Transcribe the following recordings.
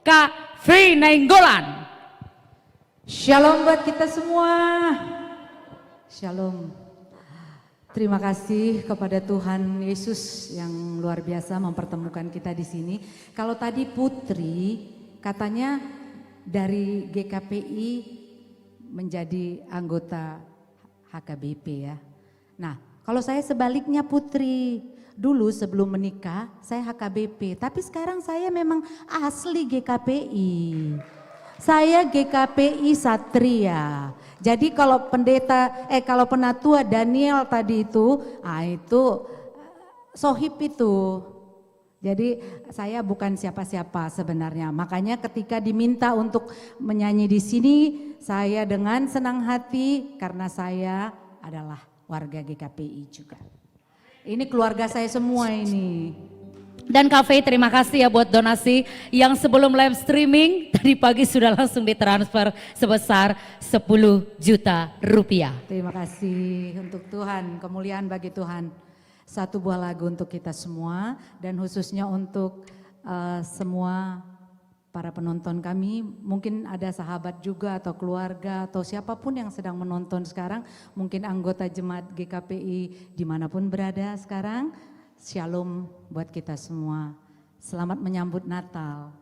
Kak Fri Nainggolan. Shalom buat kita semua. Shalom. Terima kasih kepada Tuhan Yesus yang luar biasa mempertemukan kita di sini. Kalau tadi Putri katanya dari GKPI menjadi anggota HKBP ya. Nah, kalau saya sebaliknya Putri, dulu sebelum menikah saya HKBP, tapi sekarang saya memang asli GKPI. Saya GKPI Satria. Jadi kalau kalau penatua Daniel tadi itu sohib itu. Jadi saya bukan siapa-siapa sebenarnya. Makanya ketika diminta untuk menyanyi di sini, saya dengan senang hati karena saya adalah warga GKPI juga. Ini keluarga saya semua ini. Dan Kak Fei, terima kasih ya buat donasi yang sebelum live streaming tadi pagi sudah langsung ditransfer sebesar 10 juta rupiah. Terima kasih untuk Tuhan, kemuliaan bagi Tuhan. Satu buah lagu untuk kita semua dan khususnya untuk semua para penonton kami. Mungkin ada sahabat juga atau keluarga atau siapapun yang sedang menonton sekarang. Mungkin anggota jemaat GKPI dimanapun berada sekarang. Shalom buat kita semua. Selamat menyambut Natal.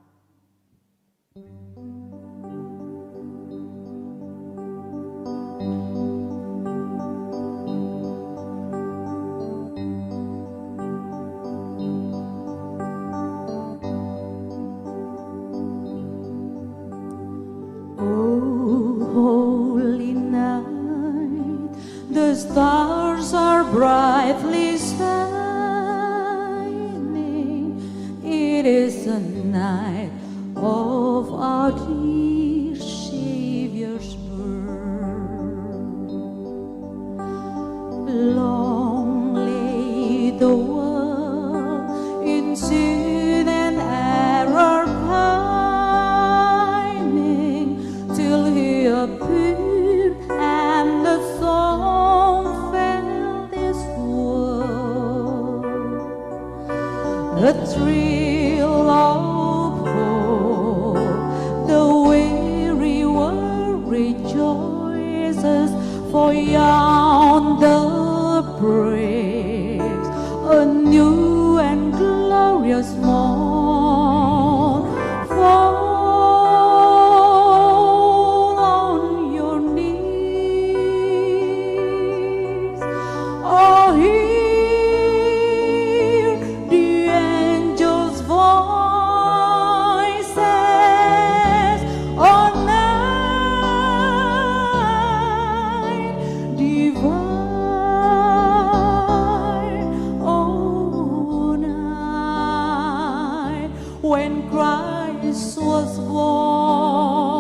Oh, holy night, the stars are brightly shining. It is a night of our dear Savior's birth. Long lay the world in sin and error pining, till He appeared and the song filled this world. A thrill of hope, the weary world rejoices, for yonder breaks a new and glorious morn. Fall on your knees, oh, hear the angels' voices on night divine, oh night when Christ was born.